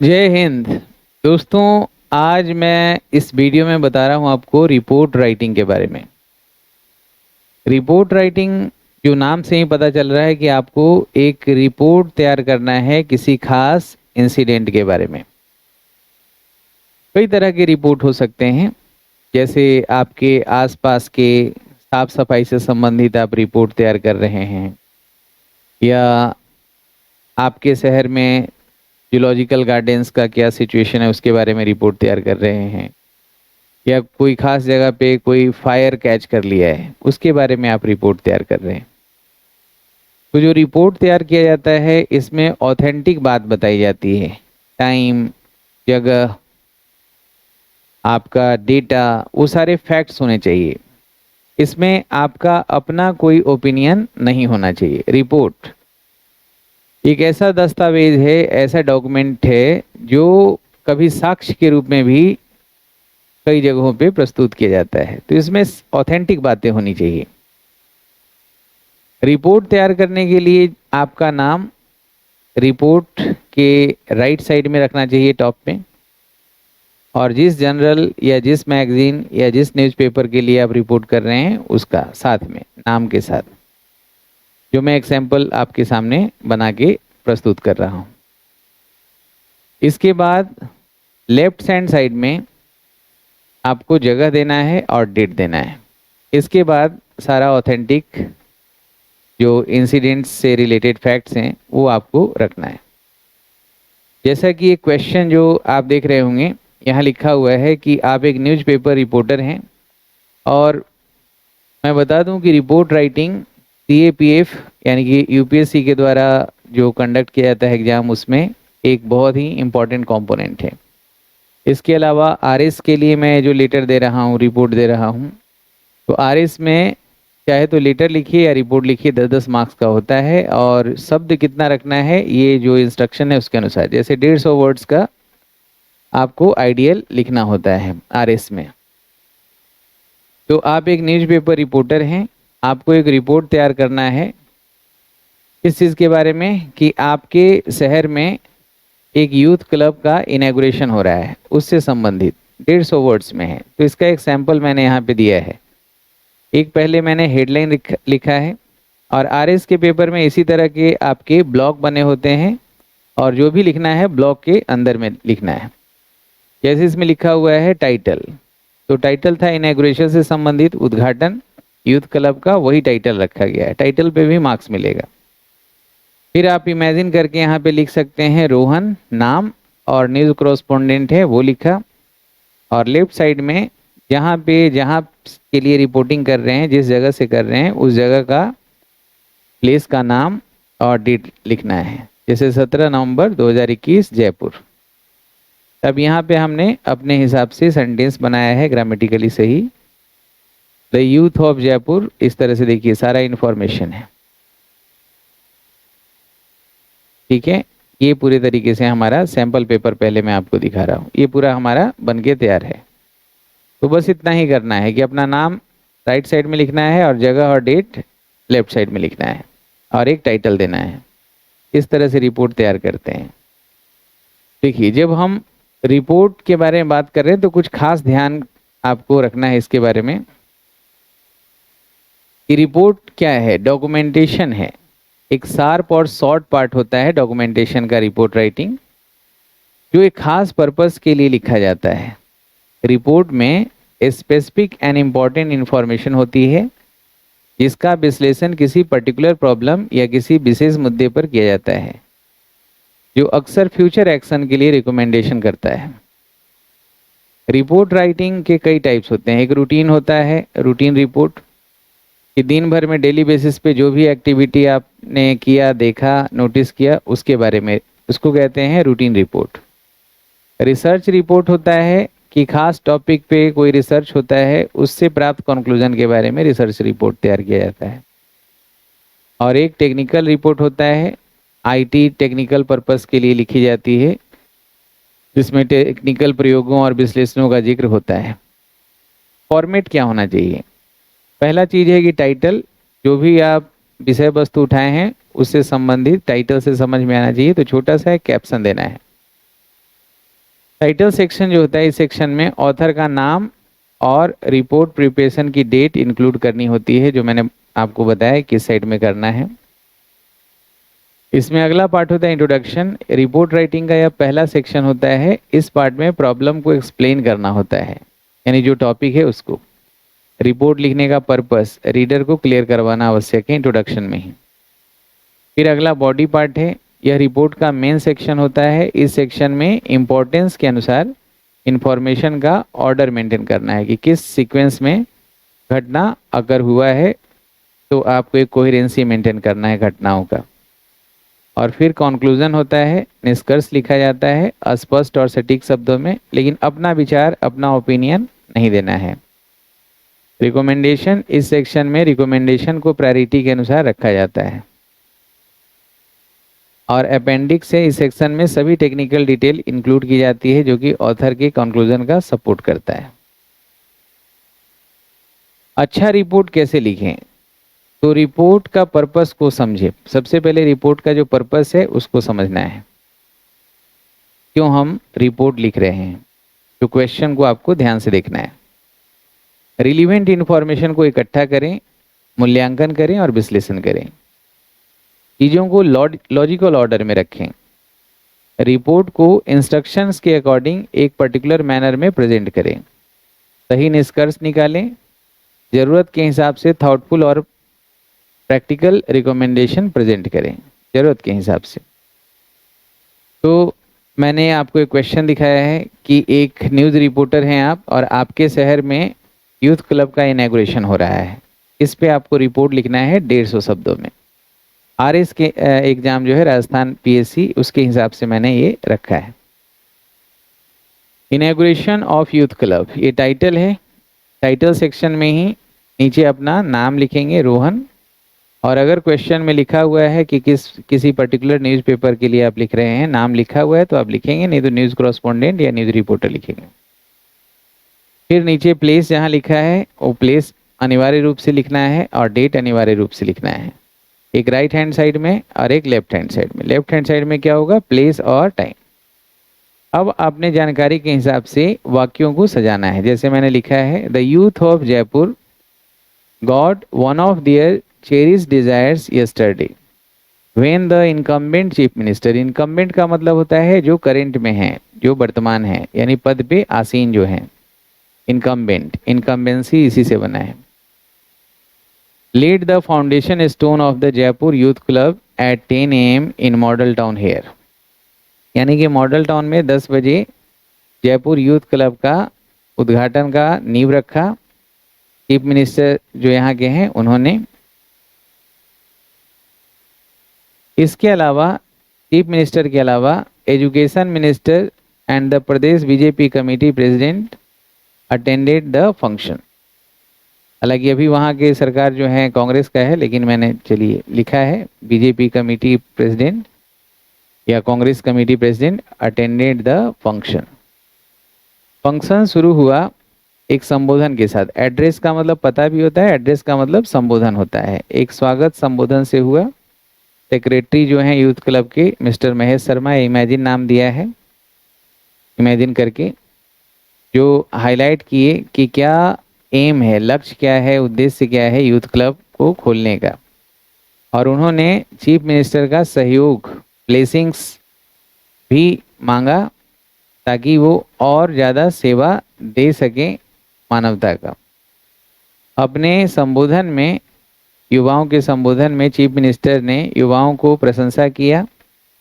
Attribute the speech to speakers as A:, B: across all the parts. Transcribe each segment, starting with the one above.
A: जय हिंद। दोस्तों, आज मैं इस वीडियो में बता रहा हूं आपको रिपोर्ट राइटिंग के बारे में। रिपोर्ट राइटिंग, जो नाम से ही पता चल रहा है कि आपको एक रिपोर्ट तैयार करना है किसी खास इंसिडेंट के बारे में। कई तरह के रिपोर्ट हो सकते हैं, जैसे आपके आसपास के साफ सफाई से संबंधित आप रिपोर्ट तैयार कर रहे हैं, या आपके शहर में जूलॉजिकल गार्डन्स का क्या सिचुएशन है उसके बारे में रिपोर्ट तैयार कर रहे हैं, या कोई खास जगह पे कोई फायर कैच कर लिया है उसके बारे में आप रिपोर्ट तैयार कर रहे हैं। तो जो रिपोर्ट तैयार किया जाता है इसमें ऑथेंटिक बात बताई जाती है। टाइम, जगह, आपका डेटा, वो सारे फैक्ट्स होने चाहिए। इसमें आपका अपना कोई ओपिनियन नहीं होना चाहिए। रिपोर्ट एक ऐसा दस्तावेज है, ऐसा डॉक्यूमेंट है जो कभी साक्ष्य के रूप में भी कई जगहों पे प्रस्तुत किया जाता है। तो इसमें ऑथेंटिक बातें होनी चाहिए। रिपोर्ट तैयार करने के लिए आपका नाम रिपोर्ट के राइट साइड में रखना चाहिए, टॉप में। और जिस जर्नल या जिस मैगजीन या जिस न्यूज़पेपर के लिए आप रिपोर्ट कर रहे हैं उसका साथ में नाम के साथ, जो मैं एग्जाम्पल आपके सामने बना के प्रस्तुत कर रहा हूँ। इसके बाद लेफ्ट हैंड साइड में आपको जगह देना है और डेट देना है। इसके बाद सारा ऑथेंटिक जो इंसिडेंट्स से रिलेटेड फैक्ट्स हैं वो आपको रखना है। जैसा कि एक क्वेश्चन जो आप देख रहे होंगे, यहाँ लिखा हुआ है कि आप एक न्यूज़पेपर रिपोर्टर हैं, और मैं बता दूं कि रिपोर्ट राइटिंग सीएपीएफ यानी कि यूपीएससी के द्वारा जो कंडक्ट किया जाता है एग्जाम, उसमें एक बहुत ही इम्पॉर्टेंट कंपोनेंट है। इसके अलावा आरएस के लिए मैं जो लेटर दे रहा हूँ, रिपोर्ट दे रहा हूँ, तो आरएस में चाहे तो लेटर लिखिए या रिपोर्ट लिखिए, 10-10 मार्क्स का होता है। और शब्द कितना रखना है ये जो इंस्ट्रक्शन है उसके अनुसार, जैसे 150 वर्ड्स का आपको आइडियल लिखना होता है आरएस में। तो आप एक न्यूज़पेपर रिपोर्टर हैं, आपको एक रिपोर्ट तैयार करना है इस चीज़ के बारे में कि आपके शहर में एक यूथ क्लब का इनॉग्रेशन हो रहा है, उससे संबंधित 150 वर्ड्स में है। तो इसका एक सैंपल मैंने यहाँ पे दिया है। एक पहले मैंने हेडलाइन लिखा है, और आरएस के पेपर में इसी तरह के आपके ब्लॉक बने होते हैं, और जो भी लिखना है ब्लॉक के अंदर में लिखना है। जैसे इसमें लिखा हुआ है टाइटल, तो टाइटल था इनॉग्रेशन से संबंधित, उद्घाटन यूथ क्लब का, वही टाइटल रखा गया है। टाइटल पे भी मार्क्स मिलेगा। फिर आप इमेजिन करके यहाँ पे लिख सकते हैं रोहन नाम, और न्यूज़ कॉरेस्पॉन्डेंट है वो लिखा। और लेफ्ट साइड में जहाँ के लिए रिपोर्टिंग कर रहे हैं, जिस जगह से कर रहे हैं उस जगह का प्लेस का नाम और डेट लिखना है, जैसे 17 नवंबर 2021 जयपुर। अब यहाँ पे हमने अपने हिसाब से सेंटेंस बनाया है, ग्रामेटिकली सही। द यूथ ऑफ जयपुर, इस तरह से देखिए सारा इंफॉर्मेशन है। ठीक है, ये पूरे तरीके से हमारा सैंपल पेपर पहले मैं आपको दिखा रहा हूँ, ये पूरा हमारा बनके तैयार है। तो बस इतना ही करना है कि अपना नाम राइट साइड में लिखना है और जगह और डेट लेफ्ट साइड में लिखना है, और एक टाइटल देना है। इस तरह से रिपोर्ट तैयार करते हैं। देखिए, जब हम रिपोर्ट के बारे में बात कर रहे हैं तो कुछ खास ध्यान आपको रखना है इसके बारे में कि रिपोर्ट क्या है। डॉक्यूमेंटेशन है, एक शार्प और शॉर्ट पार्ट होता है डॉक्यूमेंटेशन का, रिपोर्ट राइटिंग, जो एक खास पर्पस के लिए लिखा जाता है। रिपोर्ट में स्पेसिफिक एंड इम्पॉर्टेंट इंफॉर्मेशन होती है, जिसका विश्लेषण किसी पर्टिकुलर प्रॉब्लम या किसी विशेष मुद्दे पर किया जाता है, जो अक्सर फ्यूचर एक्शन के लिए रिकमेंडेशन करता है। रिपोर्ट राइटिंग के कई टाइप्स होते हैं। एक रूटीन होता है, रूटीन रिपोर्ट, कि दिन भर में डेली बेसिस पे जो भी एक्टिविटी आपने किया, देखा, नोटिस किया, उसके बारे में, उसको कहते हैं रूटीन रिपोर्ट। रिसर्च रिपोर्ट होता है कि खास टॉपिक पे कोई रिसर्च होता है, उससे प्राप्त कंक्लूजन के बारे में रिसर्च रिपोर्ट तैयार किया जाता है। और एक टेक्निकल रिपोर्ट होता है, आईटी टेक्निकल पर्पस के लिए लिखी जाती है, जिसमें टेक्निकल प्रयोगों और विश्लेषणों का जिक्र होता है। फॉर्मेट क्या होना चाहिए? पहला चीज़ है कि टाइटल, जो भी आप विषय वस्तु उठाए हैं उससे संबंधित टाइटल से समझ में आना चाहिए, तो छोटा सा एक कैप्शन देना है। टाइटल सेक्शन जो होता है, इस सेक्शन में ऑथर का नाम और रिपोर्ट प्रिपरेशन की डेट इंक्लूड करनी होती है, जो मैंने आपको बताया किस साइड में करना है। इसमें अगला पार्ट होता है इंट्रोडक्शन। रिपोर्ट राइटिंग का यह पहला सेक्शन होता है। इस पार्ट में प्रॉब्लम को एक्सप्लेन करना होता है, यानी जो टॉपिक है उसको, रिपोर्ट लिखने का पर्पस रीडर को क्लियर करवाना आवश्यक है इंट्रोडक्शन में ही। फिर अगला बॉडी पार्ट है। यह रिपोर्ट का मेन सेक्शन होता है। इस सेक्शन में इंपॉर्टेंस के अनुसार इंफॉर्मेशन का ऑर्डर मेंटेन करना है कि किस सीक्वेंस में घटना अगर हुआ है, तो आपको एक कोहेरेंसी मेंटेन करना है घटनाओं का। और फिर कंक्लूजन होता है, निष्कर्ष लिखा जाता है अस्पष्ट और सटीक शब्दों में, लेकिन अपना विचार, अपना ओपिनियन नहीं देना है। रिकमेंडेशन, इस सेक्शन में रिकमेंडेशन को प्रायोरिटी के अनुसार रखा जाता है। और अपेंडिक्स है, इस सेक्शन में सभी टेक्निकल डिटेल इंक्लूड की जाती है जो कि ऑथर के कंक्लूजन का सपोर्ट करता है। अच्छा रिपोर्ट कैसे लिखें? तो रिपोर्ट का पर्पस को समझे। सबसे पहले रिपोर्ट का जो पर्पस है उसको समझना है, क्यों हम रिपोर्ट लिख रहे हैं। तो क्वेश्चन को आपको ध्यान से देखना है। रिलीवेंट इंफॉर्मेशन को इकट्ठा करें, मूल्यांकन करें और विश्लेषण करें। चीज़ों को लॉजिकल ऑर्डर में रखें। रिपोर्ट को इंस्ट्रक्शंस के अकॉर्डिंग एक पर्टिकुलर मैनर में प्रेजेंट करें। सही निष्कर्ष निकालें। ज़रूरत के हिसाब से थॉटफुल और प्रैक्टिकल रिकमेंडेशन प्रेजेंट करें, ज़रूरत के हिसाब से। तो मैंने आपको एक क्वेश्चन दिखाया है कि एक न्यूज़ रिपोर्टर हैं आप, और आपके शहर में यूथ क्लब का इनॉग्रेशन हो रहा है। इस पे आपको रिपोर्ट लिखना है 150 शब्दों में। आरएस के एग्जाम जो है राजस्थान पीएससी, उसके हिसाब से मैंने ये रखा है। इनॉग्रेशन ऑफ यूथ क्लब, ये टाइटल है। टाइटल सेक्शन में ही नीचे अपना नाम लिखेंगे, रोहन। और अगर क्वेश्चन में लिखा हुआ है कि किसी पर्टिकुलर न्यूज़पेपर के लिए आप लिख रहे हैं, नाम लिखा हुआ है तो आप लिखेंगे, नहीं तो न्यूज़ कॉरेस्पॉन्डेंट या न्यूज़ रिपोर्टर लिखेंगे। फिर नीचे प्लेस जहाँ लिखा है वो प्लेस अनिवार्य रूप से लिखना है, और डेट अनिवार्य रूप से लिखना है। एक राइट हैंड साइड में और एक लेफ्ट हैंड साइड में। लेफ्ट हैंड साइड में क्या होगा? प्लेस और टाइम। अब आपने जानकारी के हिसाब से वाक्यों को सजाना है। जैसे मैंने लिखा है, the youth of Jaipur got one of their cherish desires yesterday when the incumbent chief minister. Incumbent का मतलब होता है जो करंट में है, जो वर्तमान है, यानी पद पे आसीन जो है। इनकम्बेंट, इनकम्बेंसी इसी से बना है। Laid the foundation stone of the Jaipur youth club at 10 AM in model town here. यानी कि मॉडल टाउन में 10 बजे जयपुर यूथ क्लब का उद्घाटन का नींव रखा। चीफ मिनिस्टर जो यहाँ के हैं उन्होंने। इसके अलावा चीफ मिनिस्टर के अलावा education minister and the Pradesh BJP committee president attended the function. हालांकि अभी वहाँ के सरकार जो है कांग्रेस का है, लेकिन मैंने चलिए लिखा है बीजेपी कमेटी प्रेसिडेंट या Congress committee president attended the function. Function शुरू हुआ एक संबोधन के साथ। एड्रेस का मतलब पता भी होता है, एड्रेस का मतलब संबोधन होता है। एक स्वागत संबोधन से हुआ। सेक्रेटरी जो है यूथ क्लब के मिस्टर महेश शर्मा, इमेजिन नाम दिया है, इमेजिन करके, जो हाईलाइट किए कि क्या एम है, लक्ष्य क्या है, उद्देश्य क्या है यूथ क्लब को खोलने का। और उन्होंने चीफ मिनिस्टर का सहयोग, ब्लेसिंग्स भी मांगा, ताकि वो और ज़्यादा सेवा दे सके मानवता का। अपने संबोधन में, युवाओं के संबोधन में चीफ मिनिस्टर ने युवाओं को प्रशंसा किया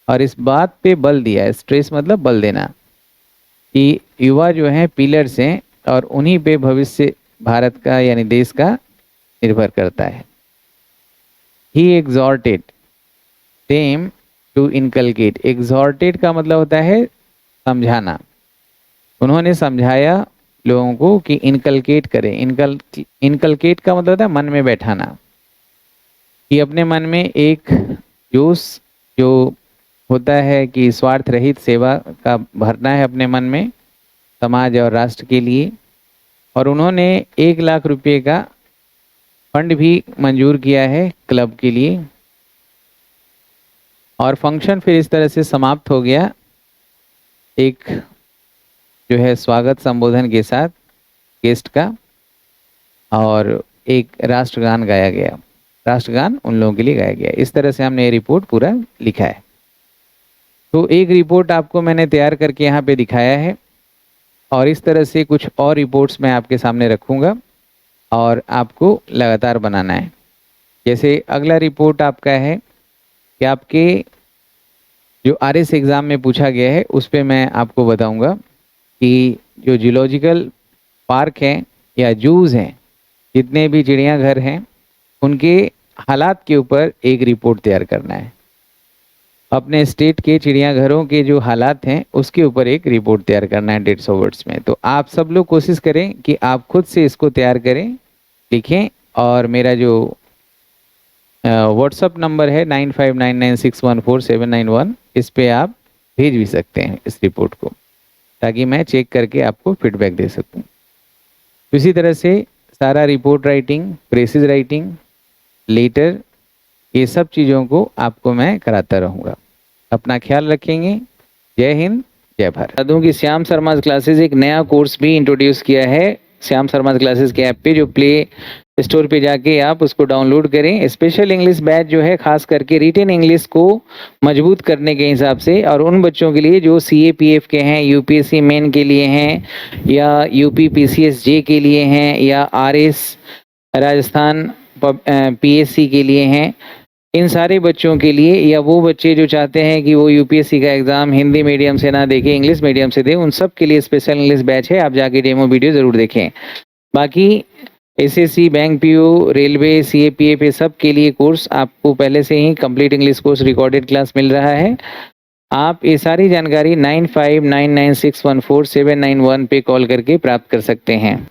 A: और इस बात पे बल दिया, स्ट्रेस मतलब बल देना, कि युवा जो हैं पिलर्स हैं और उन्हीं पे भविष्य भारत का यानी देश का निर्भर करता है। ही एग्जॉर्टेड देम टू इनकलकेट। एग्जॉर्टेड का मतलब होता है समझाना। उन्होंने समझाया लोगों को कि इनकलकेट करें। इनकलकेट का मतलब होता है मन में बैठाना, कि अपने मन में एक जोश जो होता है कि स्वार्थ रहित सेवा का भरना है अपने मन में समाज और राष्ट्र के लिए। और उन्होंने 1 लाख रुपए का फंड भी मंजूर किया है क्लब के लिए। और फंक्शन फिर इस तरह से समाप्त हो गया। एक जो है स्वागत संबोधन के साथ गेस्ट का, और एक राष्ट्रगान गाया गया। राष्ट्रगान उन लोगों के लिए गाया गया। इस तरह से हमने ये रिपोर्ट पूरा लिखा है। तो एक रिपोर्ट आपको मैंने तैयार करके यहाँ पे दिखाया है, और इस तरह से कुछ और रिपोर्ट्स मैं आपके सामने रखूँगा और आपको लगातार बनाना है। जैसे अगला रिपोर्ट आपका है कि आपके जो RS एग्ज़ाम में पूछा गया है उस पे मैं आपको बताऊंगा कि जो जूलॉजिकल पार्क हैं या जूज़ हैं, जितने भी चिड़ियाघर हैं, उनके हालात के ऊपर एक रिपोर्ट तैयार करना है। अपने स्टेट के चिड़ियाघरों के जो हालात हैं उसके ऊपर एक रिपोर्ट तैयार करना है 150 वर्ड्स में। तो आप सब लोग कोशिश करें कि आप खुद से इसको तैयार करें, लिखें, और मेरा जो व्हाट्सअप नंबर है 9599614791, इस पे आप भेज भी सकते हैं इस रिपोर्ट को, ताकि मैं चेक करके आपको फीडबैक दे सकूं। इसी तरह से सारा report writing, precis writing, letter, ये सब चीज़ों को आपको मैं कराता रहूँगा। अपना ख्याल रखेंगे। जय हिंद, जय भारत। बता दूं कि श्याम शर्मा क्लासेस एक नया कोर्स भी इंट्रोड्यूस किया है श्याम शर्मा क्लासेस के ऐप पे, जो प्ले स्टोर पे जाके आप उसको डाउनलोड करें। स्पेशल इंग्लिश बैच जो है खास करके रिटन इंग्लिश को मजबूत करने के हिसाब से, और उन बच्चों के लिए जो CAPF के हैं, UPSC मेन के लिए हैं, या UP PCS J के लिए हैं, या RS राजस्थान PSC के लिए हैं, इन सारे बच्चों के लिए, या वो बच्चे जो चाहते हैं कि वो UPSC का एग्ज़ाम हिंदी मीडियम से ना देखें, इंग्लिश मीडियम से दें, उन सब के लिए स्पेशल इंग्लिश बैच है। आप जाके डेमो वीडियो ज़रूर देखें। बाकी SSC, bank PO, railway, CAPF, ये सब के लिए कोर्स आपको पहले से ही complete English course recorded class मिल रहा है। आप ये सारी जानकारी 9599614791 पे कॉल करके प्राप्त कर सकते हैं।